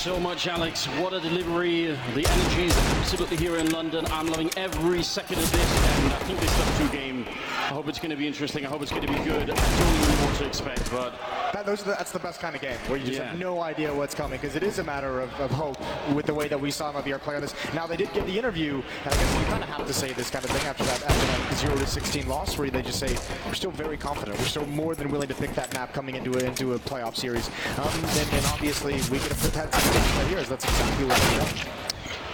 so much, Alex. What a delivery. The energy is absolutely here in London. I'm loving every second of this, and I think this DUST2 game, I hope it's going to be interesting. I hope it's going to be good. I don't even know what to expect, but... That's the best kind of game, where you just have no idea what's coming, because it is a matter of hope with the way that we saw Mibr play on this. Now, they did give the interview, and I guess you kind of have to say this kind of thing after that 0-16 loss, where they just say, we're still very confident. We're still more than willing to pick that map coming into a playoff series. And obviously, we could have had some right here, that's exactly what we done.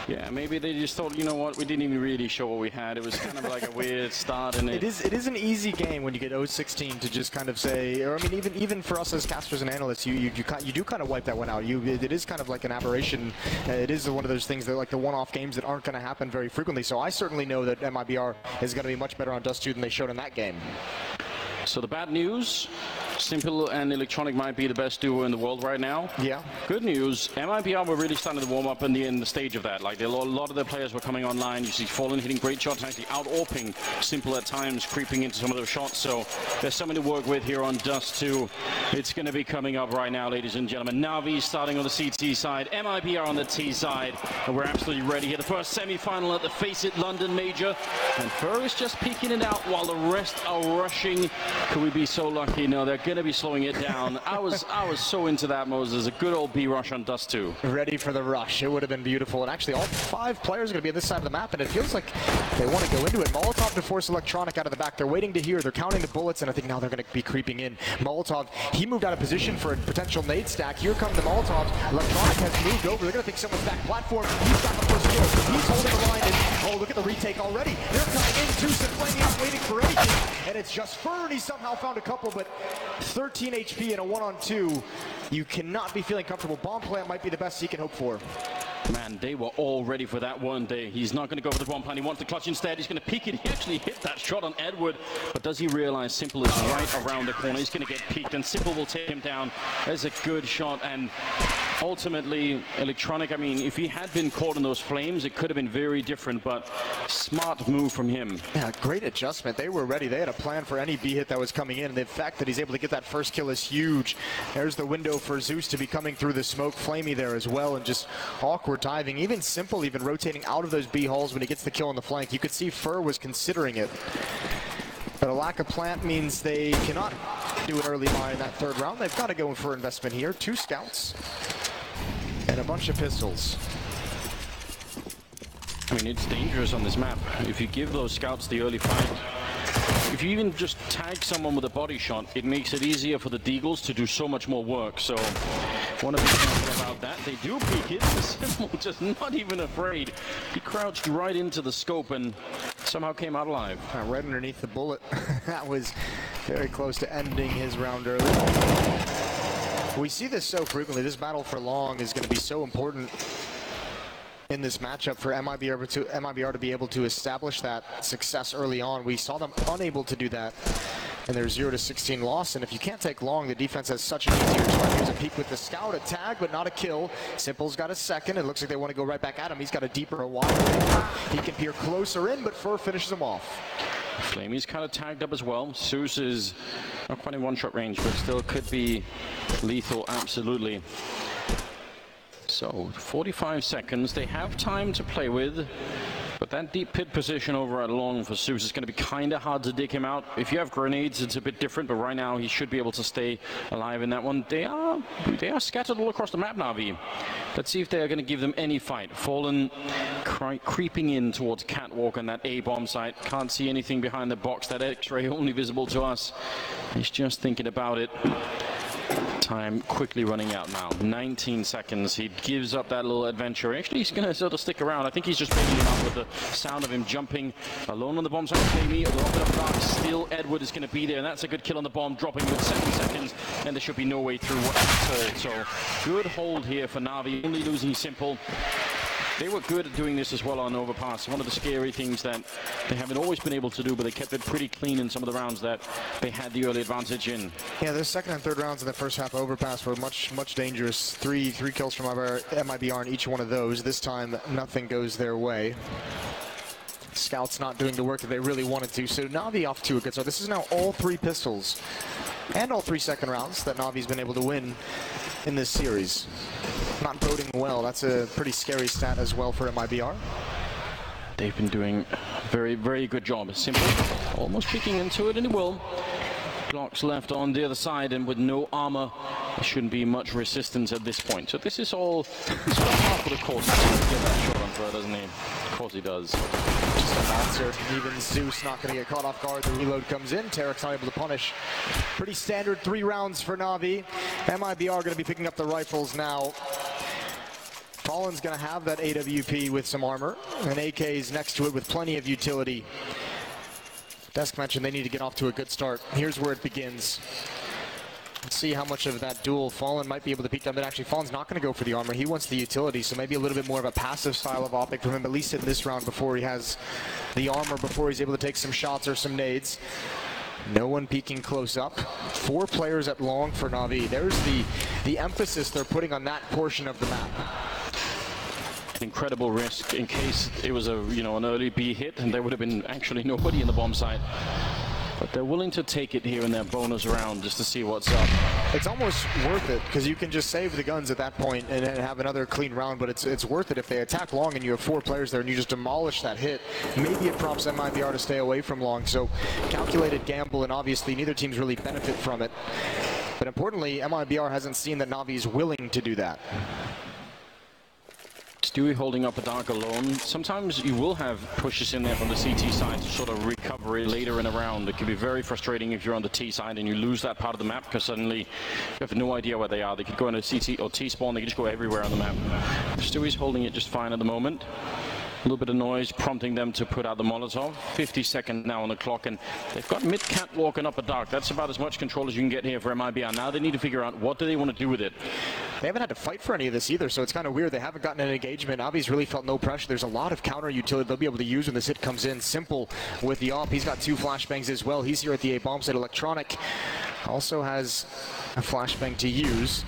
Yeah, maybe they just thought, you know what, we didn't even really show what we had. It was kind of like a weird start. And it is an easy game when you get 0-16 to just kind of say, or I mean, even for us as casters and analysts, you do kind of wipe that one out. It is kind of like an aberration. It is one of those things that like the one-off games that aren't going to happen very frequently. So I certainly know that Mibr is going to be much better on DUST2 than they showed in that game. So the bad news, Simple and Electronic might be the best duo in the world right now. Yeah. Good news, Mibr were really starting to warm up in the stage of that. Like a lot of their players were coming online. You see Fallen hitting great shots, actually out-orping Simple at times, creeping into some of those shots. So there's something to work with here on DUST2. It's going to be coming up right now, ladies and gentlemen. Navi starting on the CT side, Mibr on the T side. And we're absolutely ready here. The first semi-final at the Faceit London Major. And Fur is just peeking it out while the rest are rushing. Could we be so lucky? No, they're going to be slowing it down. I was so into that, Moses. A good old B rush on DUST2. Ready for the rush. It would have been beautiful. And actually, all 5 players are going to be on this side of the map, and it feels like they want to go into it. Molotov to force Electronic out of the back. They're waiting to hear. They're counting the bullets, and I think now they're going to be creeping in. Molotov, he moved out of position for a potential nade stack. Here come the Molotovs. Electronic has moved over. They're going to think someone's back platform. He's got the first kill. He's holding the line, and oh, look at the retake already. They're coming in. Tusa playing out, waiting for anything, and it's just Fur, and he somehow found a couple, but 13 HP in a 1-on-2. You cannot be feeling comfortable. Bomb plant might be the best he can hope for. Man, they were all ready for that one day. He's not going to go for the bomb plant. He wants the clutch instead. He's going to peek it. He actually hit that shot on Edward. But does he realize Simple is right around the corner? He's going to get peeked, and Simple will take him down. There's a good shot, and ultimately, Electronic, I mean, if he had been caught in those flames, it could have been very different, but smart move from him. Yeah, great adjustment. They were ready. They had a plan for any B hit that was coming in, and the fact that he's able to get that first kill is huge. There's the window for Zeus to be coming through the smoke. Flamey there as well, and just awkward diving. Even Simple even rotating out of those B holes when he gets the kill on the flank. You could see Fur was considering it. But a lack of plant means they cannot do an early mine in that third round. They've got to go for investment here. 2 scouts and a bunch of pistols. I mean, it's dangerous on this map. If you give those scouts the early fight, if you even just tag someone with a body shot, it makes it easier for the Deagles to do so much more work. So, want to be careful about that. They do peek it. Simple just not even afraid. He crouched right into the scope and somehow came out alive. Right underneath the bullet. That was very close to ending his round early. We see this so frequently. This battle for long is going to be so important in this matchup for Mibr to be able to establish that success early on. We saw them unable to do that in their 0-16 loss, and if you can't take long, the defense has such an easier time. Here's a peek with the scout, a tag, but not a kill. Simple's got a second. It looks like they want to go right back at him. He's got a deeper, a wider. He can peer closer in, but Fur finishes him off. Flamey's kind of tagged up as well. Zeus is not quite in one-shot range, but still could be lethal, absolutely. So, 45 seconds. They have time to play with. But that deep pit position over at long for Zeus is going to be kind of hard to dig him out. If you have grenades, it's a bit different, but right now he should be able to stay alive in that one. They are scattered all across the map, Navi. Let's see if they are going to give them any fight. Fallen creeping in towards Catwalk and that A-bomb site. Can't see anything behind the box. That X-ray only visible to us. He's just thinking about it. Time quickly running out now. 19 seconds. He gives up that little adventure. Actually, he's going to sort of stick around. I think he's just baiting him out with the sound of him jumping alone on the bomb site. Flamey, a little bit of dark. Still, Edward is going to be there, and that's a good kill on the bomb, dropping with 7 seconds, and there should be no way through at all. So, good hold here for Navi. Only losing Simple. They were good at doing this as well on overpass. One of the scary things that they haven't always been able to do, but they kept it pretty clean in some of the rounds that they had the early advantage in. Yeah, the second and third rounds in the first half overpass were much dangerous. Three kills from Mibr in each one of those. This time, nothing goes their way. Scouts not doing the work that they really wanted to. So Navi off to a good start. This is now all 3 pistols and all 3 second rounds that Navi's been able to win in this series. not boding well. That's a pretty scary stat as well for MIBR. They've been doing a very, very good job. Simple, almost peeking into it, and it will. Blocks left on the other side, and with no armor, there shouldn't be much resistance at this point. So this is all half of the course. He get that shot on throw, doesn't he? Of course he does. Just a monster. Even Zeus not going to get caught off guard. The reload comes in. Tarek's not able to punish. Pretty standard 3 rounds for Navi. MIBR going to be picking up the rifles now. Fallen's going to have that AWP with some armor, and AK's next to it with plenty of utility. Dusk mentioned they need to get off to a good start. Here's where it begins. Let's see how much of that duel Fallen might be able to peek down, but actually Fallen's not going to go for the armor. He wants the utility, so maybe a little bit more of a passive style of optic from him, at least in this round before he has the armor, before he's able to take some shots or some nades. No one peeking close up. 4 players at long for Navi. There's the emphasis they're putting on that portion of the map. Incredible risk in case it was an early B hit, and there would have been actually nobody in the bomb site. But they're willing to take it here in their bonus round just to see what's up. It's almost worth it because you can just save the guns at that point and have another clean round, but it's worth it if they attack long and you have 4 players there and you just demolish that hit. Maybe it prompts MIBR to stay away from long. So calculated gamble, and obviously neither teams really benefit from it. But importantly, MIBR hasn't seen that Navi is willing to do that. Stewie holding up a dark alone. Sometimes you will have pushes in there from the CT side to sort of recover it later in a round. It can be very frustrating if you're on the T side and you lose that part of the map because suddenly you have no idea where they are. They could go into CT or T spawn, they could just go everywhere on the map. Stewie's holding it just fine at the moment. A little bit of noise prompting them to put out the Molotov. 50 seconds now on the clock, and they've got mid catwalk and upper dark. That's about as much control as you can get here for MIBR. Now they need to figure out what do they want to do with it. They haven't had to fight for any of this either, so it's kind of weird. They haven't gotten an engagement. Navi's really felt no pressure. There's a lot of counter utility they'll be able to use when this hit comes in. Simple with the op. He's got 2 flashbangs as well. He's here at the A bomb site. Electronic also has a flashbang to use.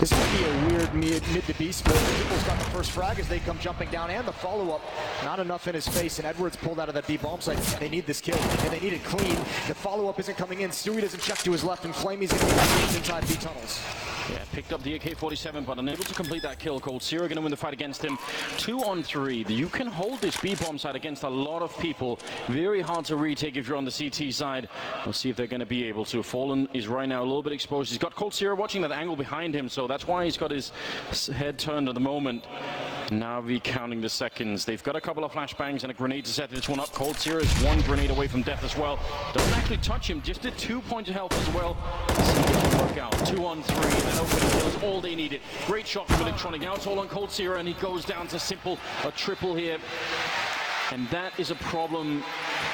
This might be a weird mid to B split. People's got the first frag as they come jumping down, and the follow-up. Not enough in his face, and Edwards pulled out of that B bomb site. They need this kill, and they need it clean. The follow-up isn't coming in. Stewie doesn't check to his left, and Flamey's going to be inside B tunnels. Yeah, picked up the AK-47, but unable to complete that kill. Cold Zero going to win the fight against him. 2 on 3. You can hold this B-bomb side against a lot of people. Very hard to retake if you're on the CT side. We'll see if they're going to be able to. Fallen is right now a little bit exposed. He's got Cold Zero watching that angle behind him, so that's why he's got his head turned at the moment. Navi counting the seconds. They've got a couple of flashbangs and a grenade to set this one up. Cold Zero is 1 grenade away from death as well. Doesn't actually touch him, just did 2 points of health as well. See if it can work out. 2 on 3. That opening kill is all they needed. Great shot from Electronic. Now it's all on Cold Zero, and he goes down to Simple. A triple here. And that is a problem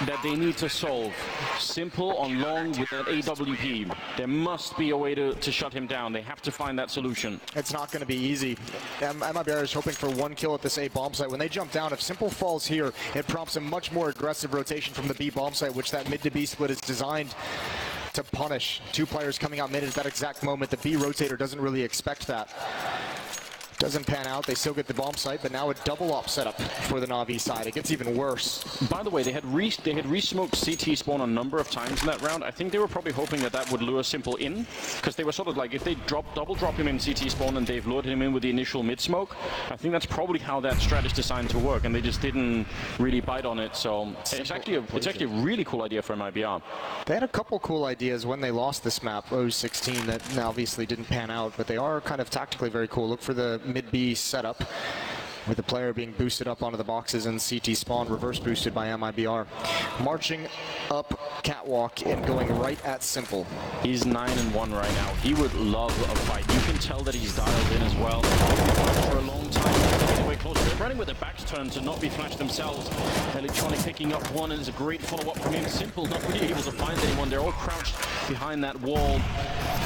that they need to solve. Simple on long with that AWP. There must be a way to shut him down. They have to find that solution. It's not going to be easy. MIBR is hoping for 1 kill at this A bomb site. When they jump down, if Simple falls here, it prompts a much more aggressive rotation from the B bomb site, which that mid to B split is designed to punish. 2 players coming out mid at that exact moment. The B rotator doesn't really expect that. Doesn't pan out. They still get the bomb site, but now a double op setup for the Navi side. It gets even worse. By the way, they had re-smoked CT spawn a number of times in that round. I think they were probably hoping that would lure Simple in, because they were sort of like, if they double drop him in CT spawn and they've lured him in with the initial mid smoke, I think that's probably how that strat is designed to work, and they just didn't really bite on it. So it's actually a really cool idea for MIBR. They had a couple cool ideas when they lost this map, 016, that obviously didn't pan out, but they are kind of tactically very cool. Look for the mid-B setup with the player being boosted up onto the boxes and CT spawn reverse boosted by MIBR. Marching up catwalk and going right at Simple. He's 9-1 right now. He would love a fight. You can tell that he's dialed in as well. For a long time, getting way closer. They're running with their backs turned to not be flashed themselves. Electronic picking up one, and it's a great follow-up from him. Simple not really able to find anyone. They're all crouched behind that wall.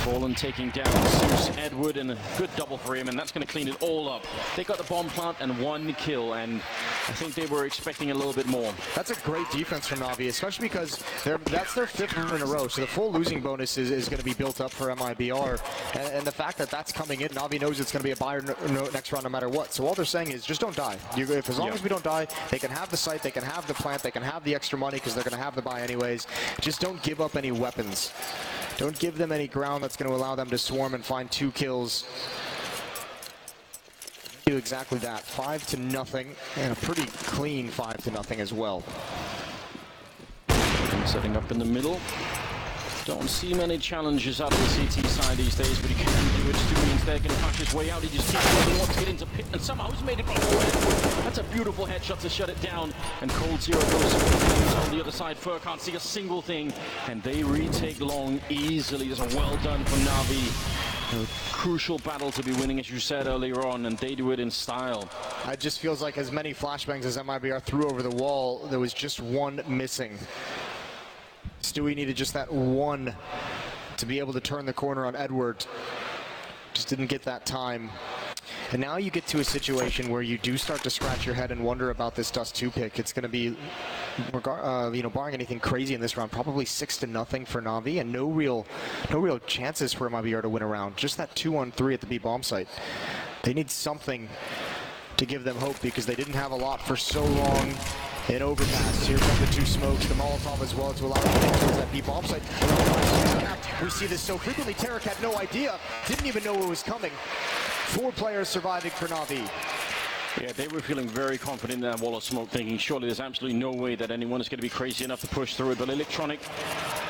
Fallen taking down Zeus, Edward, and a good double for him, and that's going to clean it all up. They got the bomb plant and 1 kill, and I think they were expecting a little bit more. That's a great defense from Navi, especially because that's their 5th win in a row, so the full losing bonus is going to be built up for MIBR, and the fact that that's coming in, Navi knows it's going to be a buy next round no matter what. So all they're saying is just don't die. As long as we don't die, they can have the site, they can have the plant, they can have the extra money because they're going to have the buy anyways. Just don't give up any weapons. Don't give them any ground that's going to allow them to swarm and find 2 kills. do exactly that. 5-0, and a pretty clean 5-0 as well. Setting up in the middle. Don't see many challenges out of the CT side these days, but he can do it. Stewie instead can punch his way out. He just wants to get into pit, and somehow he's made it before. That's a beautiful headshot to shut it down. And Cold Zero goes on the other side. Fur can't see a single thing, and they retake long easily. Just well done from Navi. A crucial battle to be winning, as you said earlier on, and they do it in style. It just feels like as many flashbangs as Mibr threw over the wall, there was just one missing. Stewie needed just that one to be able to turn the corner on Edward. Just didn't get that time. And now you get to a situation where you do start to scratch your head and wonder about this DUST2 pick. It's going to be, barring anything crazy in this round, probably 6-0 for Navi, and no real chances for Mibr to win a round. Just that 2-on-3 at the B bomb site. They need something to give them hope because they didn't have a lot for so long. In overpass, here come the two smokes, the Molotov as well to allow them to get towards that B bomb site. We see this so frequently. Tarek had no idea, didn't even know it was coming. 4 players surviving for Navi. Yeah, they were feeling very confident in that wall of smoke, thinking surely there's absolutely no way that anyone is going to be crazy enough to push through it. But Electronic,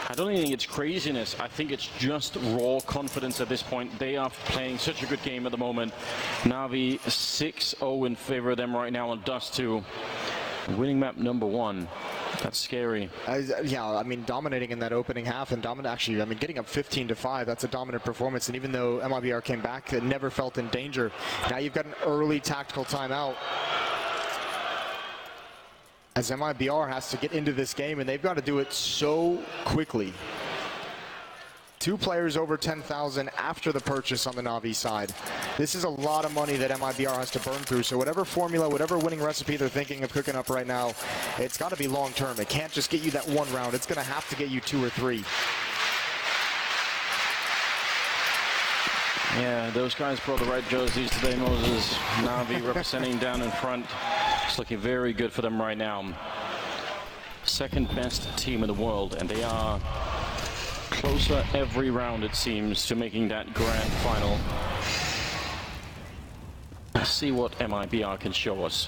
I don't think it's craziness. I think it's just raw confidence at this point. They are playing such a good game at the moment. Navi 6-0 in favor of them right now on DUST2. Winning map number 1. That's scary. Yeah, I mean, dominating in that opening half and getting up 15-5, that's a dominant performance. And even though Mibr came back, it never felt in danger. Now you've got an early tactical timeout. As Mibr has to get into this game, and they've got to do it so quickly. 2 players over 10,000 after the purchase on the Navi side. This is a lot of money that Mibr has to burn through. So whatever formula, whatever winning recipe they're thinking of cooking up right now, it's got to be long term. It can't just get you that 1 round. It's going to have to get you 2 or 3. Yeah, those guys brought the right jerseys today, Moses. Navi representing down in front. It's looking very good for them right now. Second best team in the world, and they are closer every round, it seems, to making that grand final. Let's see what Mibr can show us.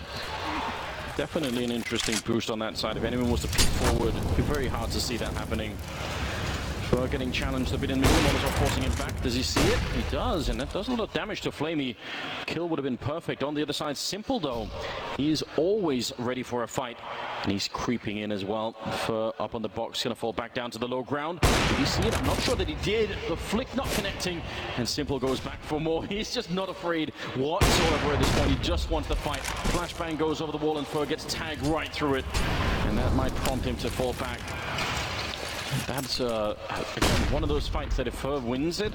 Definitely an interesting boost on that side. If anyone was to peek forward, it'd be very hard to see that happening. Fur getting challenged a bit in the middle, Molotov forcing him back. Does he see it? He does, and that does a lot of damage to Flamey. Kill would have been perfect. On the other side, Simple though, he's always ready for a fight, and he's creeping in as well. Fur up on the box, gonna fall back down to the low ground. Did he see it? I'm not sure that he did. The flick not connecting, and Simple goes back for more. He's just not afraid whatsoever at this point. He just wants to fight. Flashbang goes over the wall, and Fur gets tagged right through it, and that might prompt him to fall back. That's again, one of those fights that if Fur wins it,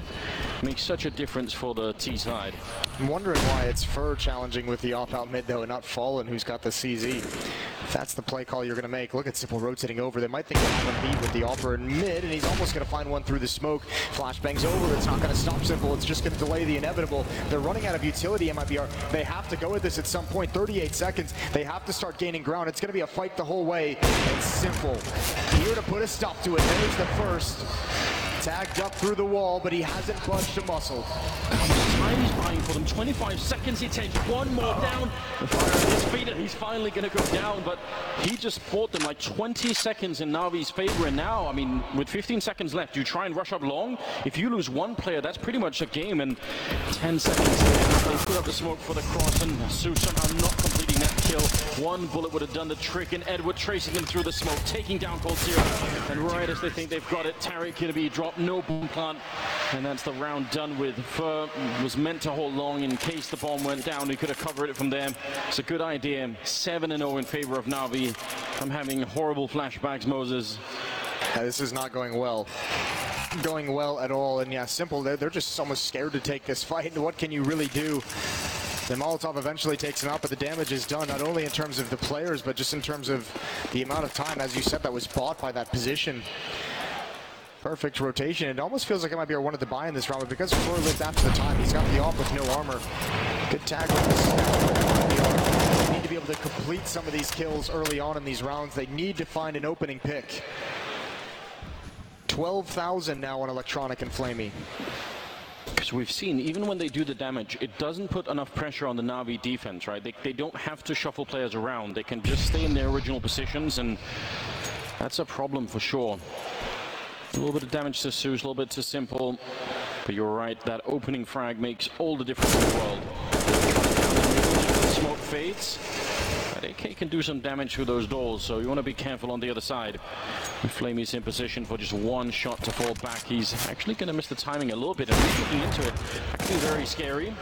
makes such a difference for the T side. I'm wondering why it's Fur challenging with the off-out mid though, and not Fallen, who's got the CZ. If that's the play call you're going to make, look at Simple rotating over. They might think they have him beat with the offer in mid, and he's almost going to find one through the smoke. Flashbangs over. It's not going to stop Simple. It's just going to delay the inevitable. They're running out of utility, Mibr. They have to go with this at some point. 38 seconds. They have to start gaining ground. It's going to be a fight the whole way. And Simple here to put a stop to it. There's the first. Tagged up through the wall, but he hasn't budged a muscle. How much time he's buying for them? 25 seconds. He takes one more down. The fire at his feet, and he's finally going to go down. But he just fought them like 20 seconds in Navi's favor. And now, I mean, with 15 seconds left, you try and rush up long. If you lose one player, that's pretty much a game. And 10 seconds later, they put up the smoke for the cross, and Sue somehow not completing that kill. One bullet would have done the trick, and Edward tracing him through the smoke, taking down Cold Zero. And right as they think they've got it, Tarek going to be dropped. No bomb plant, and that's the round done with. Fur was meant to hold long in case the bomb went down. He could have covered it from there. It's a good idea. 7-0 in favor of Navi. I'm having horrible flashbacks, Moses. This is not going well at all. And yeah, Simple, they're just almost scared to take this fight. And what can you really do? The Molotov eventually takes him out, but the damage is done, not only in terms of the players, but just in terms of the amount of time, as you said, that was bought by that position. Perfect rotation. It almost feels like it might be one of the buy in this round, but because Fur lived after the time, he's got the off with no armor. Good tag with the snap. They need to be able to complete some of these kills early on in these rounds. They need to find an opening pick. 12,000 now on Electronic and Flamey. Because we've seen, even when they do the damage, it doesn't put enough pressure on the Navi defense, right? They don't have to shuffle players around. They can just stay in their original positions, and that's a problem for sure. A little bit of damage to Zeus, a little bit to Simple. But you're right, that opening frag makes all the difference in the world. Smoke fades. But AK can do some damage through those doors, so you want to be careful on the other side. Flamey's in position for just one shot to fall back. He's actually going to miss the timing a little bit, and he's looking into it. Actually very scary.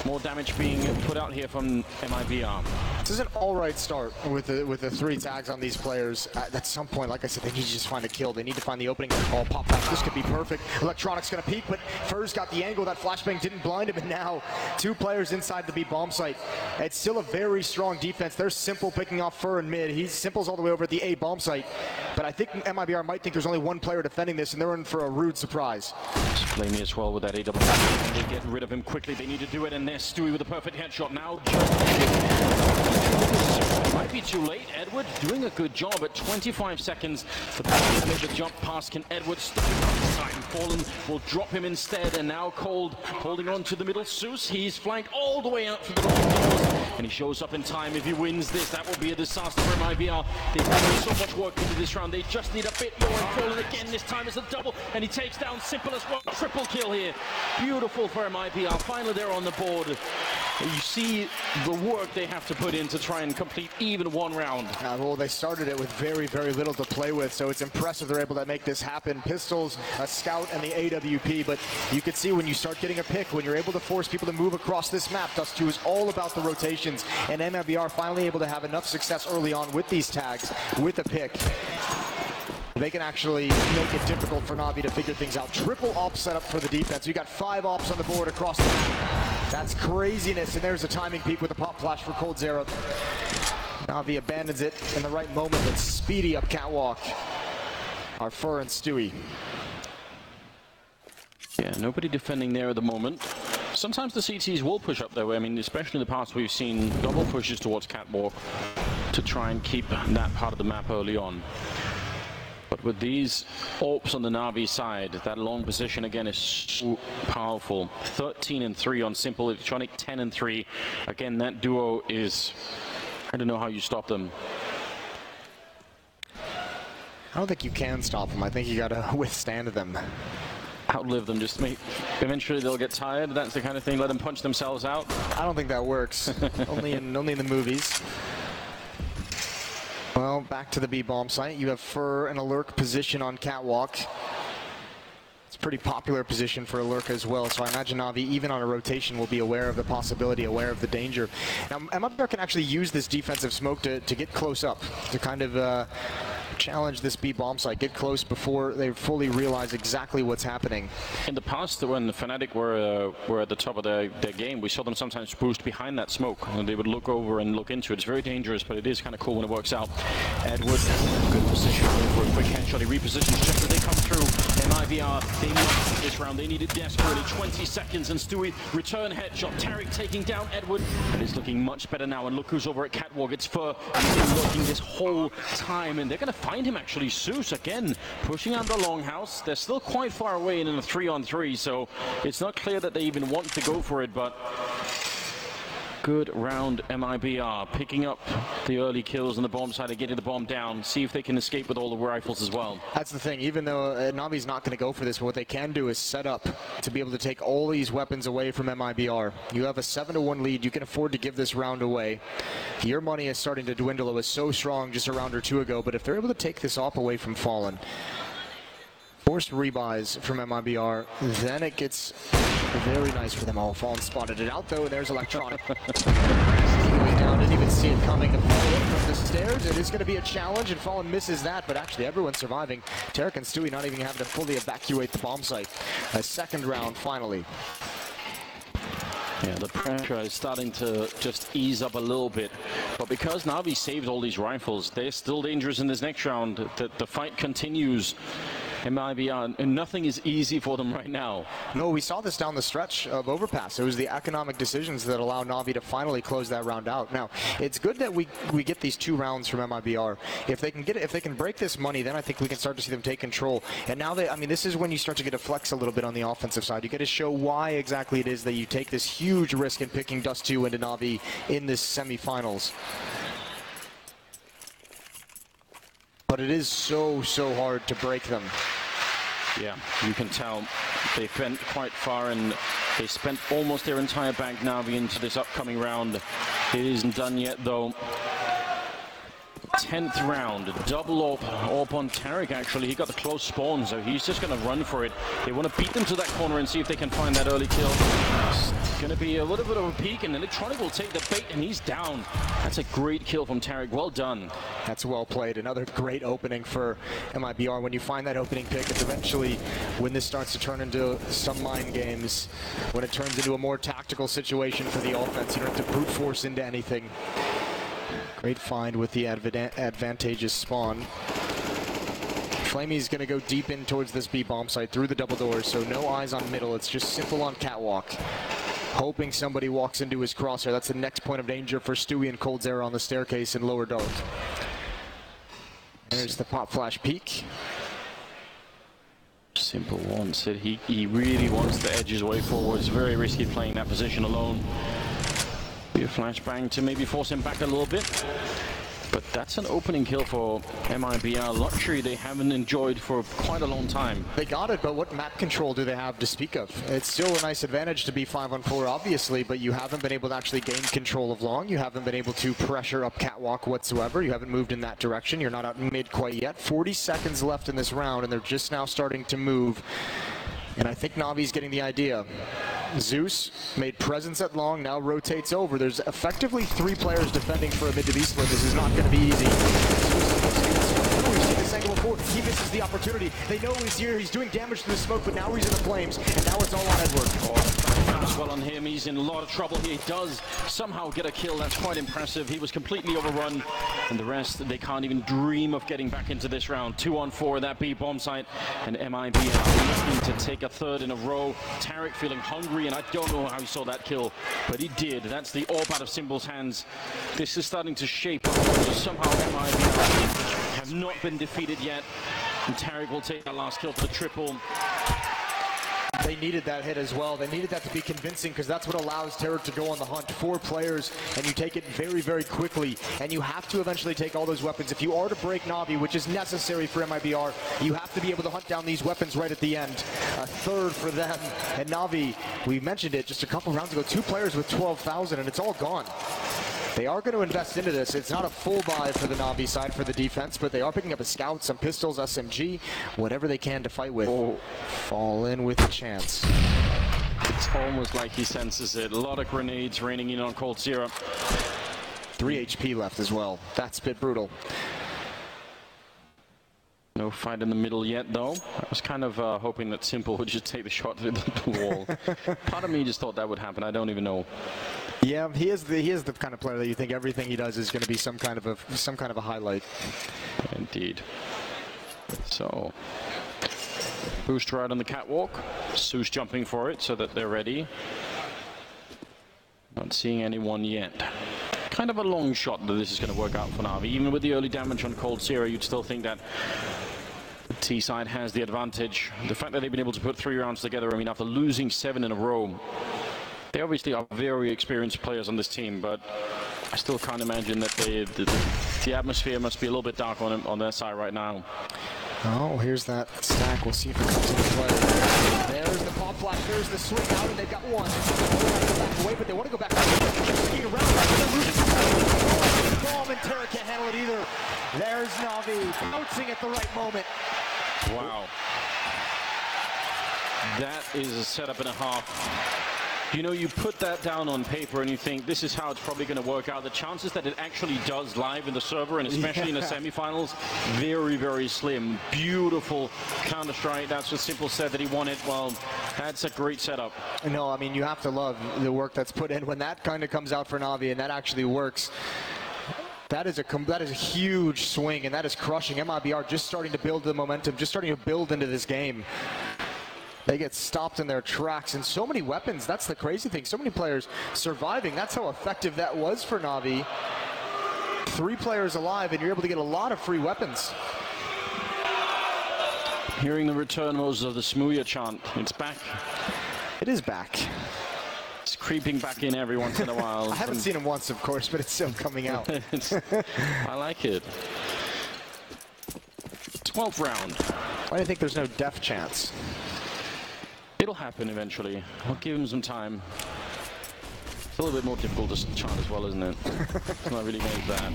More damage being put out here from Mibr. This is an all-right start with the 3 tags on these players. At some point, like I said, they need to just find a kill. They need to find the opening and call pop back. This could be perfect. Electronic's going to peek, but Fur's got the angle. That flashbang didn't blind him, and now 2 players inside the B bomb site. It's still a very strong defense. There's Simple picking off Fur in mid. Simple's all the way over at the A bomb site. But I think Mibr might think there's only 1 player defending this, and they're in for a rude surprise. Flamey as well with that AW. They get rid of him quickly. They need to do it, and there's Stewie with a perfect headshot. Now might be too late. Edward doing a good job at 25 seconds. To make the jump pass. Can Edward stop time? Fallen will drop him instead, and now Cold holding on to the middle. Zeus, he's flanked all the way out for the doors, and he shows up in time. If he wins this, that will be a disaster for Mibr. They've done so much work into this round. They just need a bit more, and Fallen again. This time is a double, and he takes down Simple as well. Triple kill here. Beautiful for Mibr. Finally, they're on the board. You see the work they have to put in to try and complete even 1 round. Well, they started it with very, very little to play with, so it's impressive they're able to make this happen. Pistols, a scout, and the AWP, but you can see when you start getting a pick, when you're able to force people to move across this map, DUST2 is all about the rotations, and Mibr finally able to have enough success early on with these tags, with a pick. They can actually make it difficult for Navi to figure things out. Triple op setup for the defense. You got 5 ops on the board across the map. That's craziness, and there's a timing peak with a pop flash for Cold Zero. Navi abandons it in the right moment, but speedy up catwalk. Our Fur and Stewie. Yeah, nobody defending there at the moment. Sometimes the CTs will push up their way. I mean, especially in the past, we've seen double pushes towards catwalk to try and keep that part of the map early on. But with these AWPs on the Navi side, that long position again is so powerful. 13-3 on Simple Electronic, 10-3. Again, that duo is, I don't know how you stop them. I don't think you can stop them. I think you got to withstand them. Outlive them, just make, eventually they'll get tired. That's the kind of thing, let them punch themselves out. I don't think that works. only in the movies. Well, back to the B bomb site. You have Fur in a lurk position on catwalk. It's a pretty popular position for a lurk as well, so I imagine Navi, even on a rotation, will be aware of the possibility, aware of the danger. Now, Mibr can actually use this defensive smoke to get close up, to kind of challenge this B bomb site, get close before they fully realize exactly what's happening. In the past, when Fnatic were at the top of their game, we saw them sometimes boost behind that smoke, and they would look over and look into it. It's very dangerous, but it is kind of cool when it works out. Edward, good position for a quick headshot. He repositions just as they come through. Mibr, they need this round. They need it desperately. 20 seconds, and Stewie, return headshot. Tariq taking down Edward, and it's looking much better now. And look who's over at catwalk. It's Fur. He's been working this whole time, and they're going to find him actually. Zeus again pushing out the longhouse. They're still quite far away in a 3-on-3, so it's not clear that they even want to go for it, but good round. Mibr picking up the early kills on the bomb side and getting the bomb down. See if they can escape with all the rifles as well. That's the thing. Even though Navi's not going to go for this, what they can do is set up to be able to take all these weapons away from Mibr. You have a 7-1 lead. You can afford to give this round away. Your money is starting to dwindle. It was so strong just a round or 2 ago, but if they're able to take this op away from Fallen, forced rebuys from Mibr, then it gets very nice for them all. Fallen spotted it out though, and there's Electronic. Way down, didn't even see it coming. A follow-up from the stairs. It is going to be a challenge, and Fallen misses that, but actually everyone's surviving. Tariq and Stewie not even having to fully evacuate the bomb site. A second round finally. Yeah, the pressure is starting to just ease up a little bit. But because Navi saved all these rifles, they're still dangerous in this next round. The fight continues. Mibr, and nothing is easy for them right now. No, we saw this down the stretch of Overpass. It was the economic decisions that allow Navi to finally close that round out. Now, it's good that we get these 2 rounds from Mibr. If they can get it, if they can break this money, then I think we can start to see them take control. And now I mean, this is when you start to get to flex a little bit on the offensive side. You get to show why exactly it is that you take this huge risk in picking DUST2 into Navi in this semifinals. But it is so hard to break them. Yeah, you can tell they went quite far, and they spent almost their entire bank Navi into this upcoming round. It isn't done yet, though. 10th round, double AWP on Tarek, actually. He got the close spawn, so he's just going to run for it. They want to beat them to that corner and see if they can find that early kill. It's going to be a little bit of a peek, and Electronic will take the bait, and he's down. That's a great kill from Tarek. Well done. That's well played. Another great opening for Mibr. When you find that opening pick, it's eventually, when this starts to turn into some mind games, when it turns into a more tactical situation for the offense, you don't have to brute force into anything. Great find with the advantageous spawn. Flamey's going to go deep in towards this B bomb site through the double doors, so no eyes on middle. It's just simple on catwalk. Hoping somebody walks into his crosshair. That's the next point of danger for Stewie and coldzera on the staircase in lower dark. There's the pop flash peek. Simple wants it. He really wants the edge his way forward. It's very risky playing that position alone. Be a flashbang to maybe force him back a little bit. But that's an opening kill for Mibr. Luxury they haven't enjoyed for quite a long time. They got it, but what map control do they have to speak of? It's still a nice advantage to be 5-on-4, obviously, but you haven't been able to actually gain control of long. You haven't been able to pressure up catwalk whatsoever. You haven't moved in that direction. You're not out mid quite yet. 40 seconds left in this round, and they're just now starting to move. And I think Navi's getting the idea. Zeus made presence at long, now rotates over. There's effectively 3 players defending for a mid to B split. This is not going to be easy. We've seen this angle before. He misses the opportunity. They know he's here. He's doing damage to the smoke, but now he's in the flames, and now it's all on Edward. As well on him, he's in a lot of trouble here. He does somehow get a kill. That's quite impressive. He was completely overrun, and the rest, they can't even dream of getting back into this round. 2-on-4 at that B bomb site, and Mibr are looking to take a 3rd in a row. Tarek feeling hungry, and I don't know how he saw that kill, but he did. That's the AWP out of Symbol's hands. This is starting to shape up. Somehow Mibr have not been defeated yet, and Tarek will take that last kill for the triple. They needed that hit as well. They needed that to be convincing, because that's what allows Terror to go on the hunt. 4 players, and you take it very quickly. And you have to eventually take all those weapons. If you are to break Navi, which is necessary for Mibr, you have to be able to hunt down these weapons right at the end. A 3rd for them. And Navi, we mentioned it just a couple rounds ago, 2 players with 12,000, and it's all gone. They are going to invest into this. It's not a full buy for the Navi side for the defense, but they are picking up a scout, some pistols, SMG, whatever they can to fight with. Oh. Fall in with a chance. It's almost like he senses it. A lot of grenades raining in on coldzera. 3 HP left as well. That's a bit brutal. No fight in the middle yet, though. I was kind of hoping that Simple would just take the shot through the wall. Part of me just thought that would happen. I don't even know. Yeah, he is the kind of player that you think everything he does is going to be some kind of a highlight. Indeed. So, boost right on the catwalk. Zeus jumping for it so that they're ready. Not seeing anyone yet. Kind of a long shot that this is going to work out for Navi. Even with the early damage on coldzera, you'd still think that the T side has the advantage. The fact that they've been able to put 3 rounds together, I mean, after losing 7 in a row, they obviously are very experienced players on this team, but I still can't imagine that the atmosphere must be a little bit dark on their side right now. Oh, here's that stack. We'll see if it comes into play. There's the pop flash. There's the swing out, and they've got one. They want to go back away, but they want to go back. Just skiing around. Bomb, and Terra can't handle it either. There's Navi bouncing at the right moment. Wow. That is a setup and a half. You know, you put that down on paper and you think this is how it's probably going to work out. The chances that it actually does live in the server, and especially in the semifinals, very slim. Beautiful Counter-Strike. That's what Simple said that he wanted. Well, that's a great setup. No, I mean, you have to love the work that's put in when that kind of comes out for Navi and that actually works. That is a huge swing, and that is crushing. MIBR just starting to build the momentum, just starting to build into this game. They get stopped in their tracks, and so many weapons. That's the crazy thing. So many players surviving. That's how effective that was for Navi. 3 players alive, and you're able to get a lot of free weapons. Hearing the return, Moses, of the Smooya chant. It's back. It is back. It's creeping back in every once in a while. I haven't seen him once, of course, but it's still coming out. I like it. 12th round. Why do you think there's no death chance? It'll happen eventually. I'll give him some time. It's a little bit more difficult to chant as well, isn't it? It's not really made that.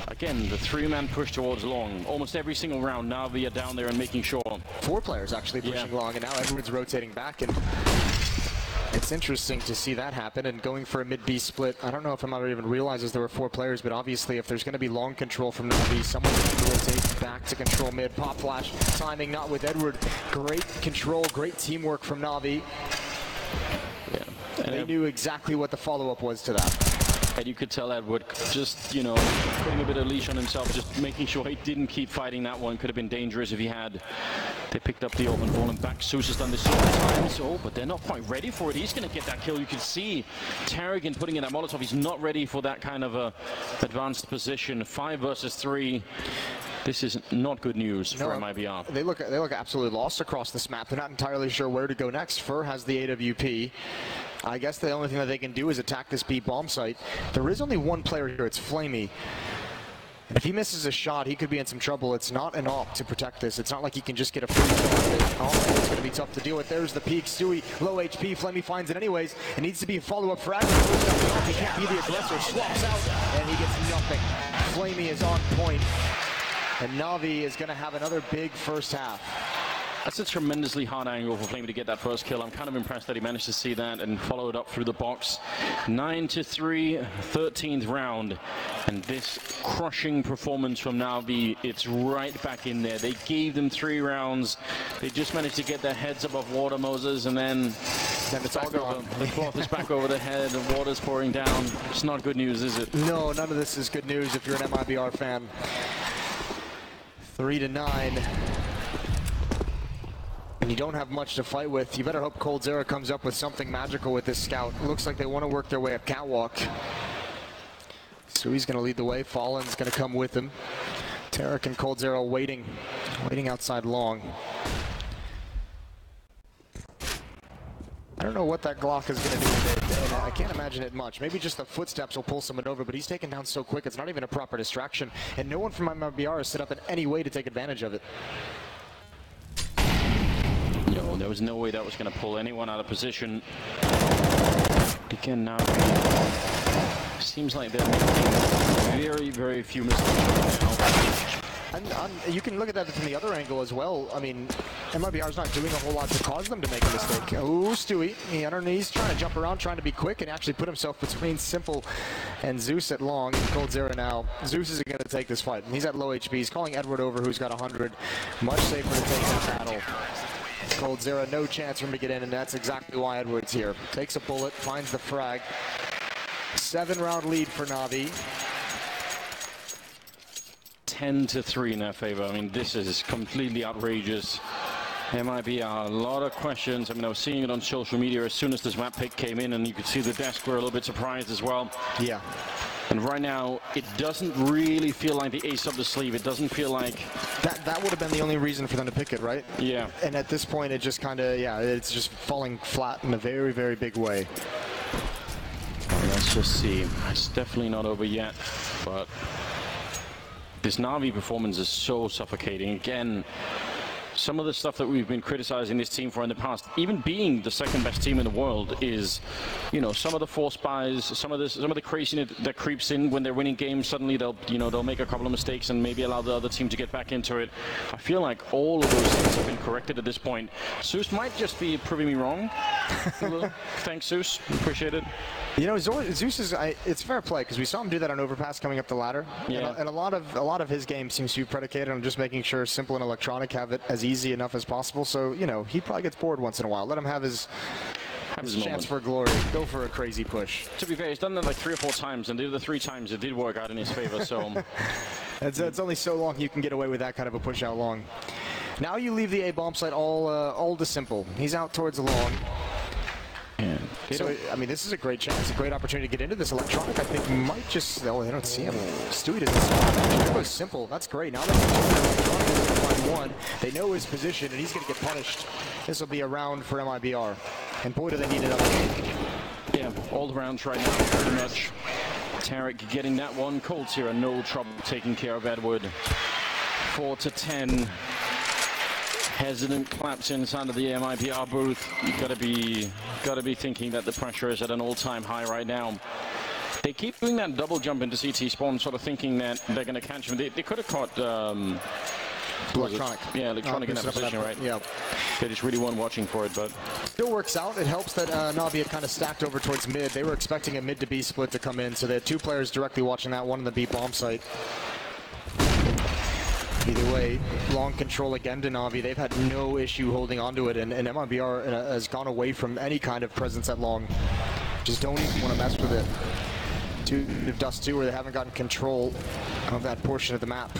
Again, the 3-man push towards long. Almost every single round, Navi are down there and making sure. 4 players actually pushing long, and now Edward's rotating back, and it's interesting to see that happen. And going for a mid-B split, I don't know if Mibr even realizes there were 4 players, but obviously if there's going to be long control from Navi, someone's going to rotate back to control mid. Pop flash, timing not with Edward. Great control, great teamwork from Navi. Yeah. And they knew exactly what the follow-up was to that. And you could tell Edward just, you know, putting a bit of leash on himself, just making sure he didn't keep fighting that one. Could have been dangerous if he had. They picked up the open ball and back. Zeus has done this so many times. Oh, but they're not quite ready for it. He's going to get that kill. You can see Tarragon putting in that Molotov. He's not ready for that kind of a advanced position. 5 versus 3. This is not good news for MIBR. They look absolutely lost across this map. They're not entirely sure where to go next. Fur has the AWP. I guess the only thing that they can do is attack this B bomb site. There is only 1 player here. It's Flamey. If he misses a shot, he could be in some trouble. It's not an op to protect this. It's not like he can just get a free shot. Oh, it's going to be tough to deal with. There's the peak. Stewie, low HP. Flamey finds it anyways. It needs to be a follow-up frag. He can't be the aggressor. Swaps out, and he gets nothing. Flamey is on point. And Navi is going to have another big first half. That's a tremendously hard angle for Flamey to get that first kill. I'm kind of impressed that he managed to see that and follow it up through the box. 9-3, 13th round. And this crushing performance from Navi, it's right back in there. They gave them 3 rounds. They just managed to get their heads above water, Moses, and then it's all gone. The cloth is back over the head, the water's pouring down. It's not good news, is it? No, none of this is good news if you're an MIBR fan. 3-9. And you don't have much to fight with. You better hope coldzera comes up with something magical with this scout. Looks like they want to work their way up catwalk. So he's going to lead the way. Fallen's going to come with him. Tarek and coldzera waiting outside long. I don't know what that Glock is going to do, and I can't imagine it much. Maybe just the footsteps will pull someone over, but he's taken down so quick, it's not even a proper distraction, and no one from MIBR is set up in any way to take advantage of it. No, there was no way that was going to pull anyone out of position. Again, now seems like they're making very, very few mistakes right now. And you can look at that from the other angle as well. I mean, MIBR's not doing a whole lot to cause them to make a mistake. Oh, Stewie, he's trying to jump around, trying to be quick, and actually put himself between Simple and Zeus at long. And coldzera now. Zeus is going to take this fight. He's at low HP. He's calling Edward over, who's got 100. Much safer to take that battle. coldzera, no chance for him to get in, and that's exactly why Edward's here. Takes a bullet, finds the frag. 7-round lead for Navi. 10-3 in their favor. I mean, this is completely outrageous. MIBR, a lot of questions. I mean, I was seeing it on social media as soon as this map pick came in, and you could see the desk were a little bit surprised as well. Yeah. And right now, it doesn't really feel like the ace up the sleeve. It doesn't feel like... That would have been the only reason for them to pick it, right? Yeah. And at this point, it just kind of, it's just falling flat in a very, very big way. Let's just see. It's definitely not over yet, but... this Navi performance is so suffocating. Again, some of the stuff that we've been criticizing this team for in the past, even being the second best team in the world, is, you know, some of the force buys, some of the craziness that creeps in when they're winning games. Suddenly they'll make a couple of mistakes and maybe allow the other team to get back into it. I feel like all of those things have been corrected at this point. Zeus might just be proving me wrong. Thanks, Zeus. Appreciate it. You know, Zeus is, it's fair play, because we saw him do that on Overpass coming up the ladder. Yeah. And a lot of his game seems to be predicated on just making sure Simple and Electronic have it as easy enough as possible. So, you know, he probably gets bored once in a while. Let him have his It's a chance for glory. Go for a crazy push. To be fair, he's done that like 3 or 4 times, and the other 3 times it did work out in his favor, so... It's only so long you can get away with that kind of a push out long. Now you leave the A bomb site all to Simple. He's out towards the long. So, I mean, this is a great chance, a great opportunity to get into this. Electronic, I think, might just... Oh, they don't see him. Stewie doesn't see him. There goes Simple. That's great. Now that's Electronic is going to find one. They know his position, and he's going to get punished. This will be a round for MIBR. And boy, do they need another. Yeah, all the rounds right now, pretty much. Tarek getting that one. Colts here, no trouble taking care of Edward. 4-10. Hesitant claps inside of the MIBR booth. You gotta be thinking that the pressure is at an all-time high right now. They keep doing that double jump into CT spawn, sort of thinking that they're gonna catch him. They could have caught Electronic. Yeah, Electronic in that position, right? Yeah. They just really weren't watching for it, but still works out. It helps that Navi had kind of stacked over towards mid. They were expecting a mid to B split to come in, so they had 2 players directly watching that, one in the B bomb site. Either way, long control again to Navi. They've had no issue holding onto it, and MIBR has gone away from any kind of presence at long. Just don't even want to mess with it. To DUST2, where they haven't gotten control of that portion of the map.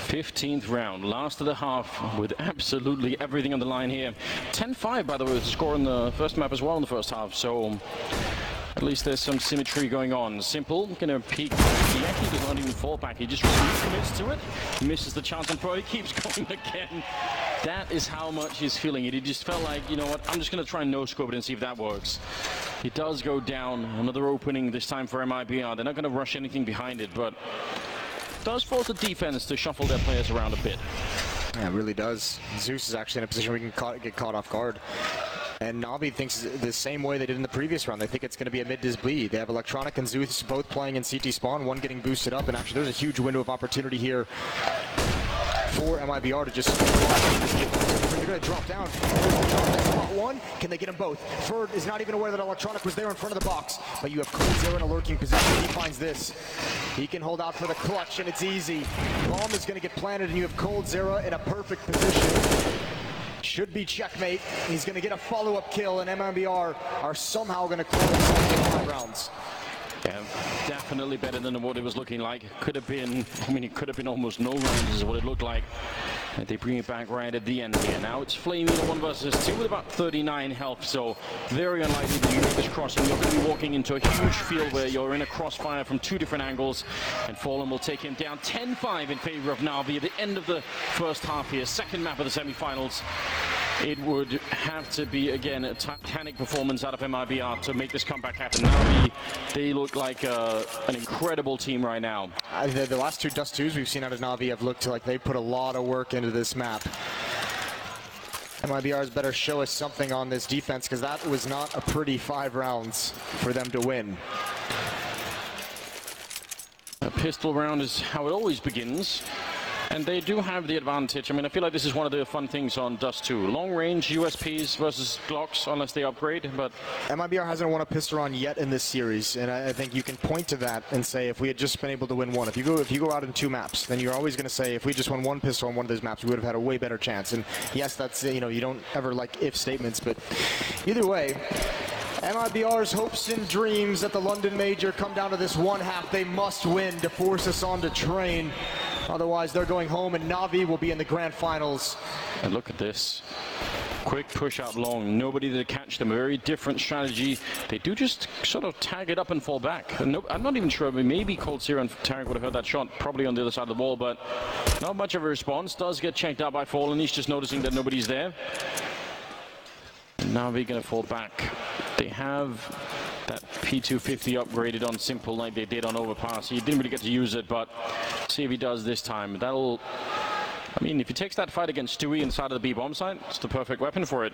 15th round, last of the half, with absolutely everything on the line here. 10-5, by the way, was the score in the first map as well in the first half, so at least there's some symmetry going on. Simple, gonna peek. He actually does not even fall back, he just commits to it. He misses the chance and probably keeps going again. That is how much he's feeling it. He just felt like, you know what, I'm just gonna try and no-scope it and see if that works. He does go down, another opening this time for MIBR. They're not gonna rush anything behind it, but does force the defense to shuffle their players around a bit. Yeah, it really does. Zeus is actually in a position where we can get caught off guard. And Navi thinks the same way they did in the previous round. They think it's going to be a mid-dis bleed. They have Electronic and Zeus both playing in CT spawn, one getting boosted up, and actually there's a huge window of opportunity here for MIBR to just... They're going to drop down. Spot 1. Can they get them both? Ferd is not even aware that Electronic was there in front of the box, but you have Cold Zero in a lurking position. He finds this. He can hold out for the clutch, and it's easy. Bomb is going to get planted, and you have Cold Zero in a perfect position. Should be checkmate. He's going to get a follow-up kill, and MIBR are somehow going to close 5 rounds. Yeah, definitely better than what it was looking like. Could have been, I mean, it could have been almost no rounds is what it looked like. And they bring it back right at the end here. Now it's Flamey 1 versus 2 with about 39 health, so very unlikely that you make this crossing. You're going to be walking into a huge field where you're in a crossfire from 2 different angles, and Fallen will take him down 10-5 in favor of Navi at the end of the first half here. Second map of the semifinals. It would have to be, again, a titanic performance out of MIBR to make this comeback happen. Navi, they look like an incredible team right now. The last 2 DUST2s we've seen out of Navi have looked like they put a lot of work into this map. MIBR's better show us something on this defense, because that was not a pretty 5 rounds for them to win. A pistol round is how it always begins. And they do have the advantage. I mean, I feel like this is one of the fun things on DUST2. Long range USPs versus Glocks, unless they upgrade, but... MIBR hasn't won a pistol round yet in this series, and I think you can point to that and say, if we had just been able to win one. If you go out in 2 maps, then you're always going to say, if we just won 1 pistol on one of those maps, we would have had a way better chance. And yes, that's, you know, you don't ever like if statements, but either way, MIBR's hopes and dreams at the London Major come down to this 1 half. They must win to force us on to train. Otherwise, they're going home, and Navi will be in the grand finals. And look at this. Quick push out long. Nobody to catch them. A very different strategy. They do just sort of tag it up and fall back. And no, I'm not even sure. I mean, maybe Cold Zero and Tarek would have heard that shot probably on the other side of the wall, but not much of a response. Does get checked out by Fallen. He's just noticing that nobody's there. Navi going to fall back. They have that P250 upgraded on Simple like they did on Overpass. He didn't really get to use it, but see if he does this time. That'll... I mean, if he takes that fight against Stewie inside of the B-bomb site, it's the perfect weapon for it.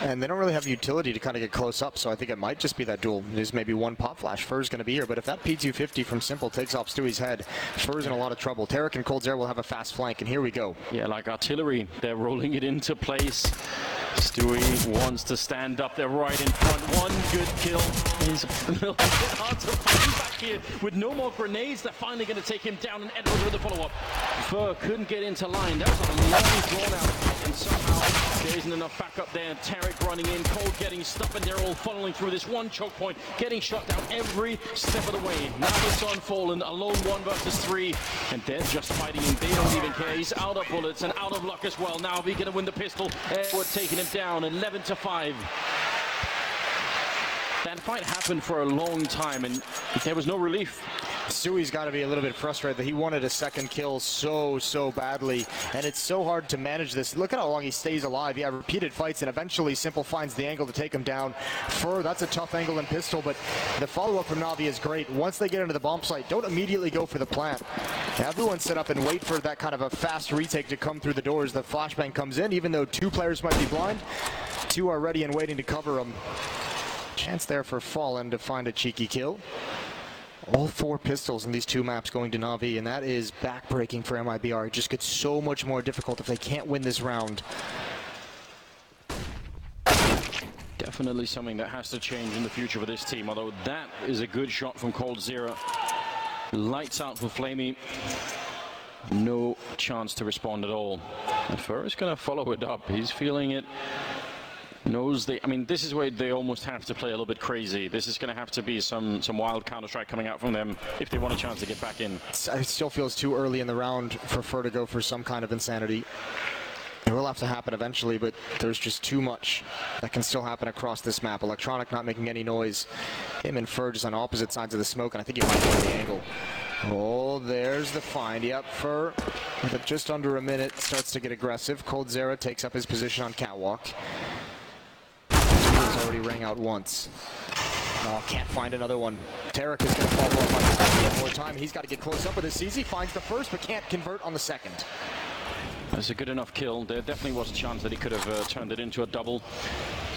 And they don't really have utility to kind of get close up, so I think it might just be that duel. There's maybe 1 pop flash. Fur's going to be here, but if that P250 from Simple takes off Stewie's head, Fur's in a lot of trouble. Tarek and Cold Zero will have a fast flank, and here we go. Yeah, like artillery, they're rolling it into place. Stewie wants to stand up there right in front. One good kill. He's a little bit hard to find back here. With no more grenades, they're finally going to take him down, and Edward with the follow-up. Fur couldn't get into line. That was a long drawn out, and somehow there isn't enough backup there. Tarek running in, Cold getting stuck, and they're all funneling through this one choke point, getting shot down every step of the way. Now it's on Fallen, alone 1 versus 3, and they're just fighting him. They don't even care. He's out of bullets and out of luck as well. Now we're going to win the pistol. Edward taking him down, 11-5. That fight happened for a long time, and there was no relief. Stewie's got to be a little bit frustrated that he wanted a second kill so badly, and it's so hard to manage this. Look at how long he stays alive. Yeah, repeated fights, and eventually Simple finds the angle to take him down. Fur, that's a tough angle in pistol, but the follow-up from Navi is great. Once they get into the bomb site, don't immediately go for the plant. Everyone sit up and wait for that kind of a fast retake to come through the doors. The flashbang comes in, even though 2 players might be blind. 2 are ready and waiting to cover him. Chance there for Fallen to find a cheeky kill. All 4 pistols in these 2 maps going to Navi, and that is backbreaking for Mibr. It just gets so much more difficult if they can't win this round. Definitely something that has to change in the future for this team, although that is a good shot from Cold Zero. Lights out for Flamey. No chance to respond at all. And Fur is going to follow it up. He's feeling it. Knows I mean, this is where they almost have to play a little bit crazy. This is going to have to be some wild Counter-Strike coming out from them if they want a chance to get back in. It still feels too early in the round for Fur to go for some kind of insanity. It will have to happen eventually, but there's just too much that can still happen across this map. Electronic not making any noise. Him and Fur just on opposite sides of the smoke, and I think he might get the angle. Oh, there's the find. Yep, Fur, with just under a minute, starts to get aggressive. Cold Zera takes up his position on Catwalk. Already rang out once. Oh, can't find another one. Tarek is going to follow up on this one more time. He's got to get close up with his CZ. Finds the first, but can't convert on the second. That's a good enough kill. There definitely was a chance that he could have turned it into a double.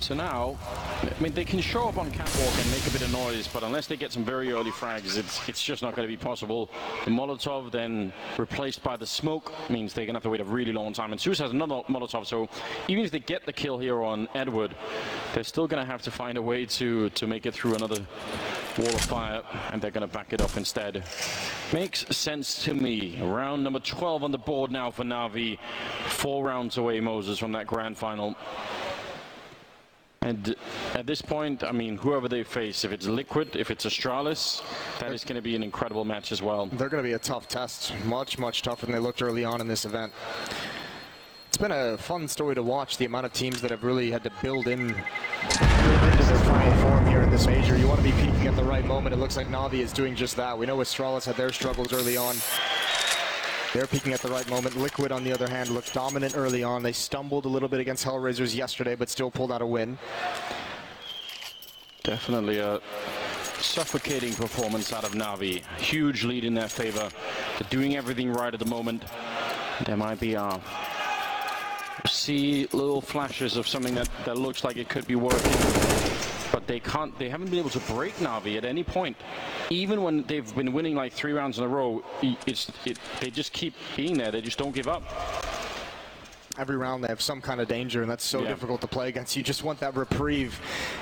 So now, I mean, they can show up on Catwalk and make a bit of noise, but unless they get some very early frags, it's just not going to be possible. The Molotov then replaced by the smoke means they're going to have to wait a really long time. And Zeus has another Molotov, so even if they get the kill here on Edward, they're still going to have to find a way to make it through another wall of fire, and they're going to back it up instead. Makes sense to me. Round number 12 on the board now for Navi. 4 rounds away, Moses, from that grand final. And at this point, I mean, whoever they face, if it's Liquid, if it's Astralis, that is going to be an incredible match as well. They're going to be a tough test. Much tougher than they looked early on in this event. It's been a fun story to watch, the amount of teams that have really had to build into their final form here in this major. You want to be peaking at the right moment. It looks like Navi is doing just that. We know Astralis had their struggles early on. They're peaking at the right moment. Liquid, on the other hand, looked dominant early on. They stumbled a little bit against Hellraisers yesterday, but still pulled out a win. Definitely a suffocating performance out of Navi. Huge lead in their favor. They're doing everything right at the moment. There might be see little flashes of something that looks like it could be working. But they haven't been able to break Navi at any point. Even when they've been winning like 3 rounds in a row, they just keep being there. They just don't give up. Every round they have some kind of danger, and that's so difficult to play against. You just want that reprieve,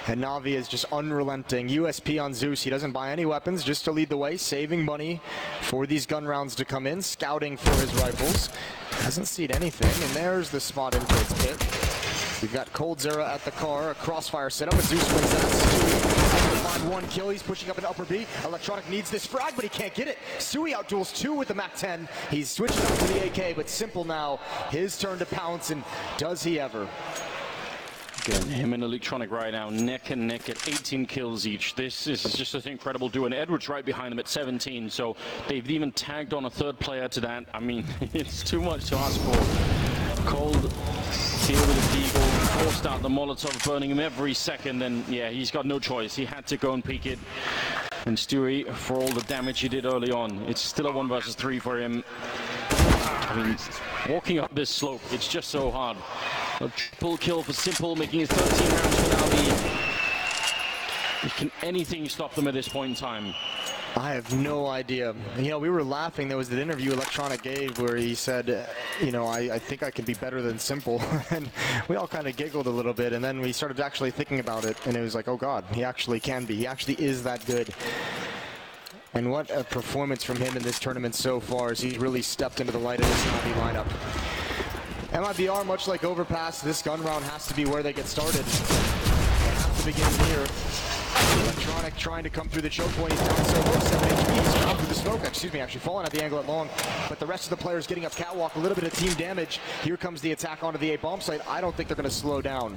and Navi is just unrelenting. USP on Zeus, he doesn't buy any weapons just to lead the way, saving money for these gun rounds to come in, scouting for his rifles. Hasn't seen anything, and there's the spot into its pit. We've got Cold Zera at the car, a crossfire setup, and Zeus wins that. Find 1 kill, he's pushing up into upper B. Electronic needs this frag, but he can't get it. Stewie outduels 2 with the MAP2. He's switching up to the AK, but Simple now, his turn to pounce, and does he ever? Again, him and Electronic right now, neck and neck at 18 kills each. This is just an incredible duo, and Edward's right behind them at 17, so they've even tagged on a 3rd player to that. I mean, it's too much to ask for. Cold here with the Deagle, forced out the Molotov, burning him every second, and yeah, he's got no choice. He had to go and peek it. And Stewie, for all the damage he did early on, it's still a 1 versus 3 for him. I mean, walking up this slope, it's just so hard. A triple kill for Simple, making his 13 rounds for Navi. Can anything stop them at this point in time? I have no idea. You know, we were laughing. There was that interview Electronic gave where he said, you know, I think I can be better than Simple. And we all kind of giggled a little bit. And then we started actually thinking about it. And it was like, oh, God, he actually can be. He actually is that good. And what a performance from him in this tournament so far as he's really stepped into the light of this Navi lineup. MIBR, much like Overpass, this gun round has to be where they get started. They have to begin here. Electronic trying to come through the choke point. He's down so low, 7 HP. He's down through the smoke. Excuse me, actually falling at the angle at long. But the rest of the players getting up catwalk. A little bit of team damage. Here comes the attack onto the A bomb site. I don't think they're going to slow down.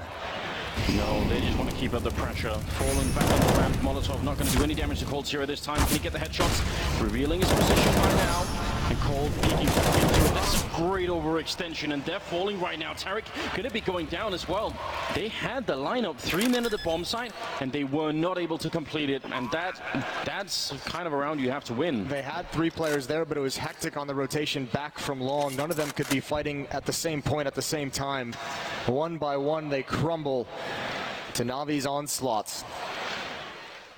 No, they just want to keep up the pressure. Falling back on the ramp. Molotov not going to do any damage to Cold Zero this time. Can he get the headshots? Revealing his position right now. And Cold peeking back into it. That's a great overextension, and they're falling right now. Tarek going to be going down as well. They had the lineup 3 men at the bomb site, and they were not able to complete it. And that's kind of a round you have to win. They had 3 players there, but it was hectic on the rotation back from long. None of them could be fighting at the same point at the same time. One by one, they crumble to Navi's onslaughts.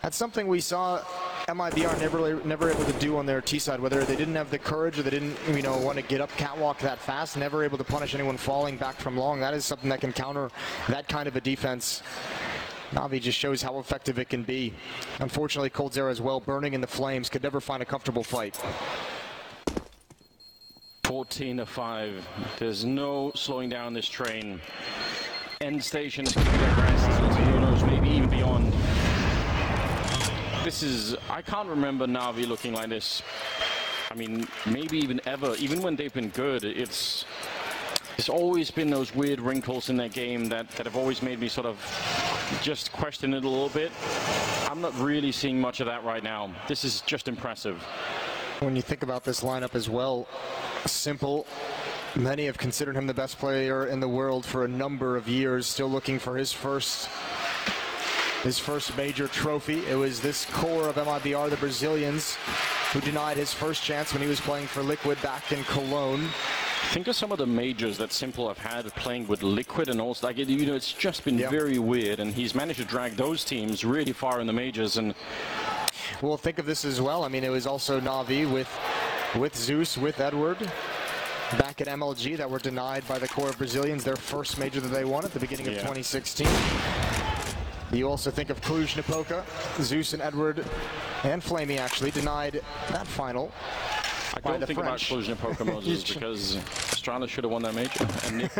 That's something we saw MIBR never able to do on their T side, whether they didn't have the courage or they didn't, you know, want to get up catwalk that fast, never able to punish anyone falling back from long. That is something that can counter that kind of a defense. Navi just shows how effective it can be. Unfortunately, Cold Zero as well, burning in the flames, could never find a comfortable fight. 14-5. There's no slowing down this train. End station is going to be their rest. Who knows, maybe even beyond. This is, I can't remember Navi looking like this. I mean, maybe even ever. Even when they've been good, it's always been those weird wrinkles in their game that have always made me sort of just question it a little bit. I'm not really seeing much of that right now. This is just impressive. When you think about this lineup as well, Simple, many have considered him the best player in the world for a number of years, still looking for his first major trophy. It was this core of MIBR, the Brazilians, who denied his first chance when he was playing for Liquid back in Cologne. Think of some of the majors that Simple have had playing with Liquid and also, like, you know, it's just been very weird, and he's managed to drag those teams really far in the majors. And well, think of this as well. I mean, it was also Navi with Zeus, with Edward, back at MLG, that were denied by the core of Brazilians their first major that they won at the beginning of 2016. You also think of Cluj-Napoca, Zeus and Edward, and Flamey actually denied that final. I don't think about Cluj-Napoca, Moses, because Estrada should have won that major,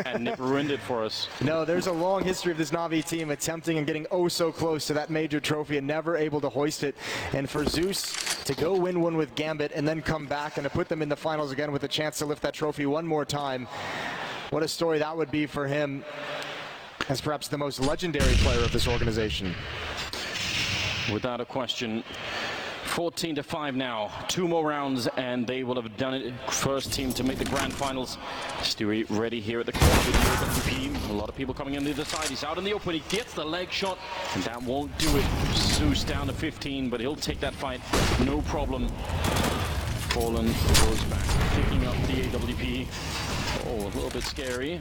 and Nick ruined it for us. No, there's a long history of this Navi team attempting and getting oh so close to that major trophy and never able to hoist it. And for Zeus to go win one with Gambit and then come back and to put them in the finals again with a chance to lift that trophy one more time, what a story that would be for him as perhaps the most legendary player of this organization. Without a question. 14-5 now. 2 more rounds and they will have done it. First team to make the grand finals. Stewie ready here at the corner with the UWP. A lot of people coming in the other side. He's out in the open. He gets the leg shot and that won't do it. Zeus down to 15, but he'll take that fight. No problem. Fallen goes back, picking up the AWP. Oh, a little bit scary.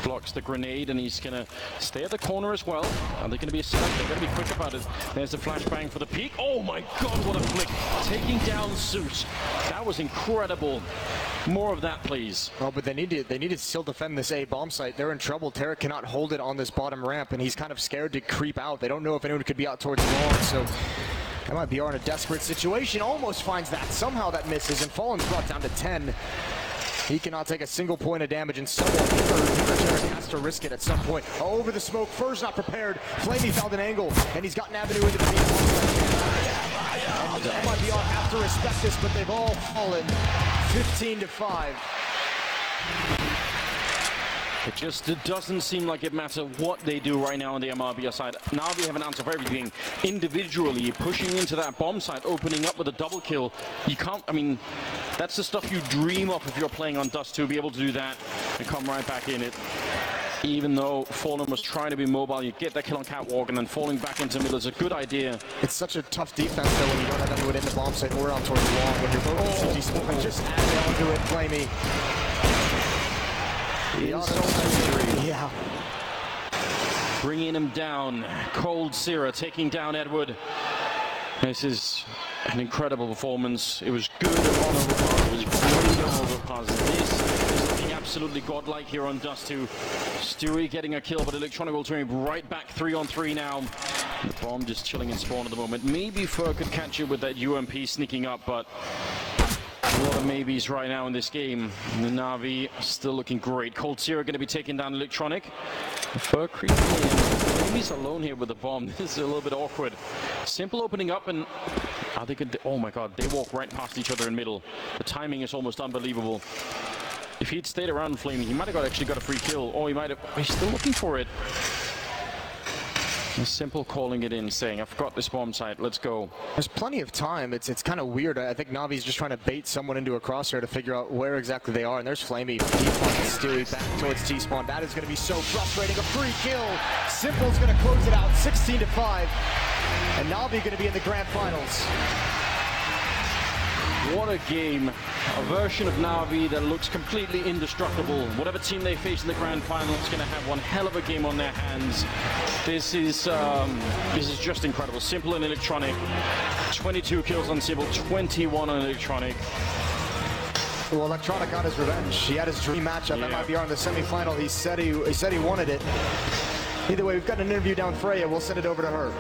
Blocks the grenade and he's going to stay at the corner as well. Are they going to be a setup? They're going to be quick about it. There's the flashbang for the peak. Oh my god, what a flick. Taking down Zeus. That was incredible. More of that, please. Oh, but they need to still defend this A bomb site. They're in trouble. Tarek cannot hold it on this bottom ramp and he's kind of scared to creep out. They don't know if anyone could be out towards long, so MIBR in a desperate situation. Almost finds that. Somehow that misses and Fallen's brought down to 10. He cannot take a single point of damage, and someone has to risk it at some point. Oh, over the smoke, Fur's not prepared. Flamey found an angle, and he's got an avenue into the field. And MIBR have to respect this, but they've all fallen 15-5. It doesn't seem like it matters what they do right now on the MRBR side. Navi have an answer for everything. Individually, pushing into that bomb site, opening up with a double kill. You can't, I mean, that's the stuff you dream of if you're playing on DUST2, be able to do that and come right back in it. Even though Fallen was trying to be mobile, you get that kill on catwalk and then falling back into middle is a good idea. It's such a tough defense though when you don't have anyone in the bomb site or out towards the wall. When you're both just add on to it, Flamey. Yeah. Bringing him down. Cold Zero taking down Edward. This is an incredible performance. It was good on overpass. It was great on overpass. This is looking absolutely godlike here on DUST2. Stewie getting a kill, but Electronic will turn right back 3-on-3 now. The bomb just chilling in spawn at the moment. Maybe Fur could catch it with that UMP sneaking up, but a lot of maybes right now in this game. The Navi still looking great. Cold Zero going to be taking down Electronic. Fur creeping in. Maybe he's alone here with the bomb. This is a little bit awkward. Simple opening up, and are they good? Oh my god, they walk right past each other in middle. The timing is almost unbelievable. If he'd stayed around Flame, he might have actually got a free kill. Or he might have. He's still looking for it. Simple calling it in, saying, I've got this bomb site, let's go. There's plenty of time. It's kind of weird. I think Navi's just trying to bait someone into a crosshair to figure out where exactly they are. And there's Flamey, Stewie back towards T-spawn. That is going to be so frustrating. A free kill. Simple's going to close it out, 16-5. And Navi going to be in the grand finals. What a game. A version of Navi that looks completely indestructible. Whatever team they face in the grand final is going to have one hell of a game on their hands. This is just incredible. Simple and Electronic. 22 kills on Simple, 21 on Electronic. Well, Electronic got his revenge. He had his dream matchup at MIBR in the semifinal. He said he wanted it. Either way, we've got an interview down Freya. We'll send it over to her.